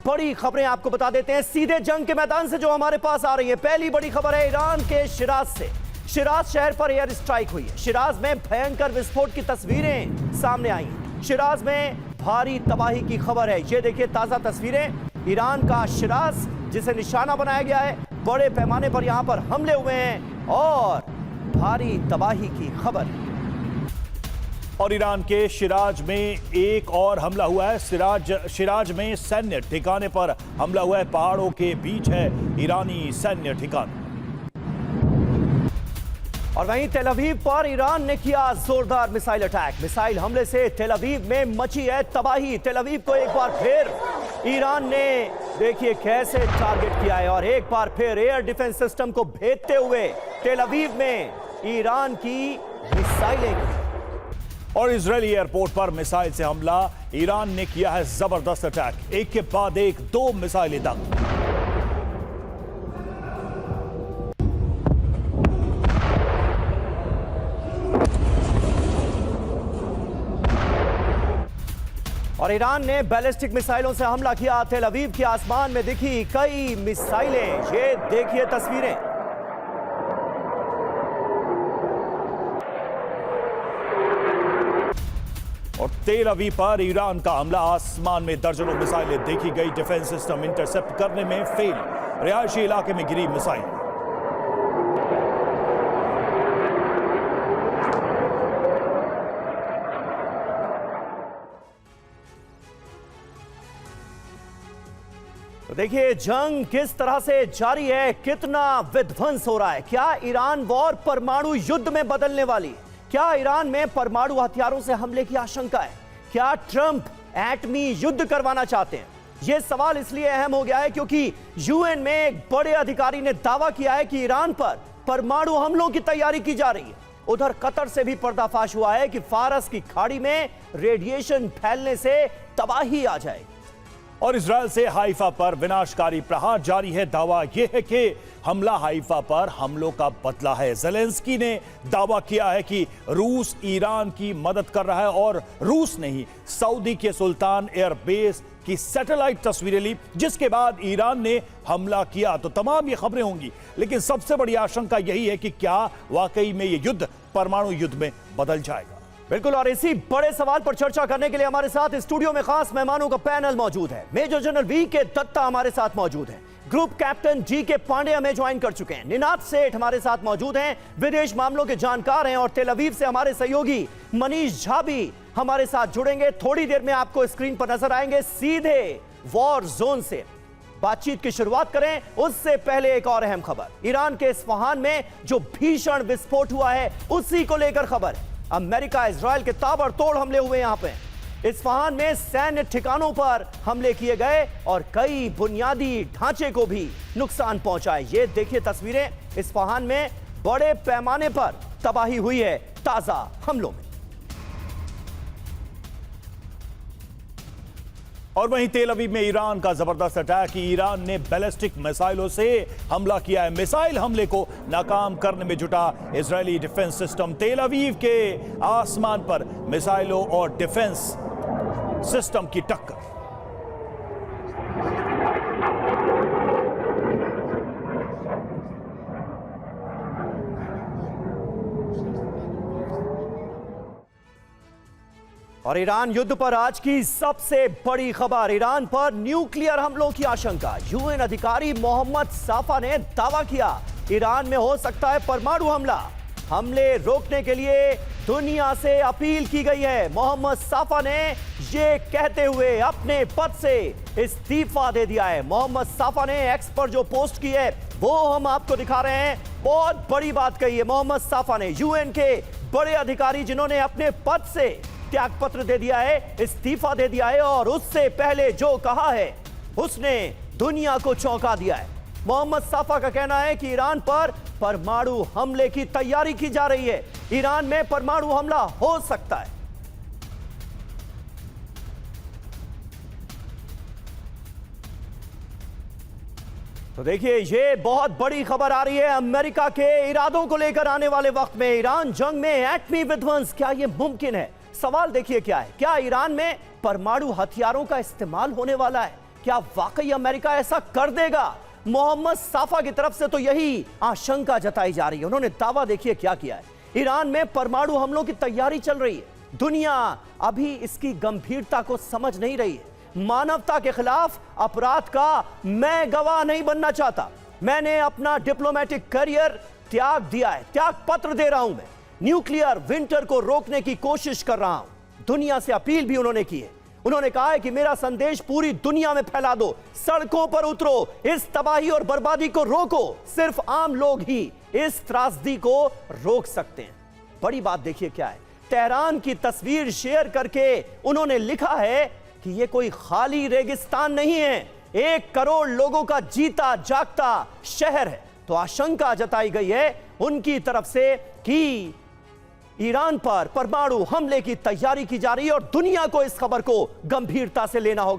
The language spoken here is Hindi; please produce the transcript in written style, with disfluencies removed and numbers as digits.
बड़ी खबरें आपको बता देते हैं सीधे जंग के मैदान से जो हमारे पास आ रही है। पहली बड़ी खबर है ईरान के शिराज से। शिराज शहर पर एयर स्ट्राइक हुई है। शिराज में भयंकर विस्फोट की तस्वीरें सामने आई हैं। शिराज में भारी तबाही की खबर है। ये देखिए ताजा तस्वीरें। ईरान का शिराज जिसे निशाना बनाया गया है, बड़े पैमाने पर यहां पर हमले हुए हैं और भारी तबाही की खबर। और ईरान के शिराज में एक और हमला हुआ है। शिराज में सैन्य ठिकाने पर हमला हुआ है। पहाड़ों के बीच है ईरानी सैन्य ठिकाना। और वहीं तेल अवीव पर ईरान ने किया जोरदार मिसाइल अटैक। मिसाइल हमले से तेल अवीव में मची है तबाही। तेल अवीव को एक बार फिर ईरान ने देखिए कैसे टारगेट किया है और एक बार फिर एयर डिफेंस सिस्टम को भेजते हुए तेल अवीव में ईरान की मिसाइलें। और इजरायली एयरपोर्ट पर मिसाइल से हमला। ईरान ने किया है जबरदस्त अटैक। एक के बाद एक 2 मिसाइलें दाग। और ईरान ने बैलिस्टिक मिसाइलों से हमला किया। तेल अवीव के आसमान में दिखी कई मिसाइलें। ये देखिए तस्वीरें। और तेल अवीव पर ईरान का हमला। आसमान में दर्जनों मिसाइलें देखी गई। डिफेंस सिस्टम इंटरसेप्ट करने में फेल। रिहायशी इलाके में गिरी मिसाइल। तो देखिए जंग किस तरह से जारी है, कितना विध्वंस हो रहा है। क्या ईरान वॉर परमाणु युद्ध में बदलने वाली? क्या ईरान में परमाणु हथियारों से हमले की आशंका है? क्या ट्रंप एटमी युद्ध करवाना चाहते हैं? यह सवाल इसलिए अहम हो गया है क्योंकि यूएन में एक बड़े अधिकारी ने दावा किया है कि ईरान पर परमाणु हमलों की तैयारी की जा रही है। उधर कतर से भी पर्दाफाश हुआ है कि फारस की खाड़ी में रेडिएशन फैलने से तबाही आ जाएगी। और इजरायल से हाइफा पर विनाशकारी प्रहार जारी है। दावा यह है कि हमला हाइफा पर हमलों का बदला है। ज़ेलेंस्की ने दावा किया है कि रूस ईरान की मदद कर रहा है और रूस ने ही सऊदी के सुल्तान एयरबेस की सैटेलाइट तस्वीरें ली, जिसके बाद ईरान ने हमला किया। तो तमाम ये खबरें होंगी, लेकिन सबसे बड़ी आशंका यही है कि क्या वाकई में ये युद्ध परमाणु युद्ध में बदल जाएगा। बिल्कुल, और इसी बड़े सवाल पर चर्चा करने के लिए हमारे साथ स्टूडियो में खास मेहमानों का पैनल मौजूद है। मेजर जनरल वी के दत्ता हमारे साथ मौजूद हैं। ग्रुप कैप्टन जी के पांडे हमें ज्वाइन कर चुके हैं। निनाद सेठ हमारे साथ मौजूद हैं, विदेश मामलों के जानकार हैं। और तेल अवीव से हमारे सहयोगी मनीष झा भी हमारे साथ जुड़ेंगे। थोड़ी देर में आपको स्क्रीन पर नजर आएंगे सीधे वॉर जोन से। बातचीत की शुरुआत करें उससे पहले एक और अहम खबर। ईरान के इस्फहान में जो भीषण विस्फोट हुआ है उसी को लेकर खबर है। अमेरिका इजराइल के ताबड़तोड़ हमले हुए यहां पे। इस्फहान में सैन्य ठिकानों पर हमले किए गए और कई बुनियादी ढांचे को भी नुकसान पहुंचा है। ये देखिए तस्वीरें। इस्फहान में बड़े पैमाने पर तबाही हुई है ताजा हमलों में। और वहीं तेल अवीव में ईरान का जबरदस्त अटैक। ईरान ने बैलिस्टिक मिसाइलों से हमला किया है। मिसाइल हमले को नाकाम करने में जुटा इजरायली डिफेंस सिस्टम। तेल अवीव के आसमान पर मिसाइलों और डिफेंस सिस्टम की टक्कर। और ईरान युद्ध पर आज की सबसे बड़ी खबर। ईरान पर न्यूक्लियर हमलों की आशंका। यूएन अधिकारी मोहम्मद साफा ने दावा किया ईरान में हो सकता है परमाणु हमला। हमले रोकने के लिए दुनिया से अपील की गई है। मोहम्मद साफा ने ये कहते हुए अपने पद से इस्तीफा दे दिया है। मोहम्मद साफा ने एक्स पर जो पोस्ट की है वो हम आपको दिखा रहे हैं। बहुत बड़ी बात कही है मोहम्मद साफा ने। यूएन के बड़े अधिकारी जिन्होंने अपने पद से त्यागपत्र दे दिया है, इस्तीफा दे दिया है और उससे पहले जो कहा है उसने दुनिया को चौंका दिया है। मोहम्मद साफा का कहना है कि ईरान पर परमाणु हमले की तैयारी की जा रही है। ईरान में परमाणु हमला हो सकता है। तो देखिए ये बहुत बड़ी खबर आ रही है अमेरिका के इरादों को लेकर। आने वाले वक्त में ईरान जंग में एटमी विध्वंस, क्या यह मुमकिन है? सवाल देखिए क्या है। क्या ईरान में परमाणु हथियारों का इस्तेमाल होने वाला है? क्या वाकई अमेरिका ऐसा कर देगा? मोहम्मद साफा की तरफ से तो यही आशंका जताई जा रही है। उन्होंने दावा देखिए क्या किया है। ईरान में परमाणु हमलों की तैयारी चल रही है। दुनिया अभी इसकी गंभीरता को समझ नहीं रही है। मानवता के खिलाफ अपराध का मैं गवाह नहीं बनना चाहता। मैंने अपना डिप्लोमेटिक करियर त्याग दिया है, त्याग पत्र दे रहा हूं। मैं न्यूक्लियर विंटर को रोकने की कोशिश कर रहा हूं। दुनिया से अपील भी उन्होंने की है। उन्होंने कहा है कि मेरा संदेश पूरी दुनिया में फैला दो, सड़कों पर उतरो, इस तबाही और बर्बादी को रोको। सिर्फ आम लोग ही इस त्रासदी को रोक सकते हैं। बड़ी बात देखिए क्या है, तेहरान की तस्वीर शेयर करके उन्होंने लिखा है कि यह कोई खाली रेगिस्तान नहीं है, 1 करोड़ लोगों का जीता जागता शहर है। तो आशंका जताई गई है उनकी तरफ से कि ईरान पर परमाणु हमले की तैयारी की जा रही है और दुनिया को इस खबर को गंभीरता से लेना होगा।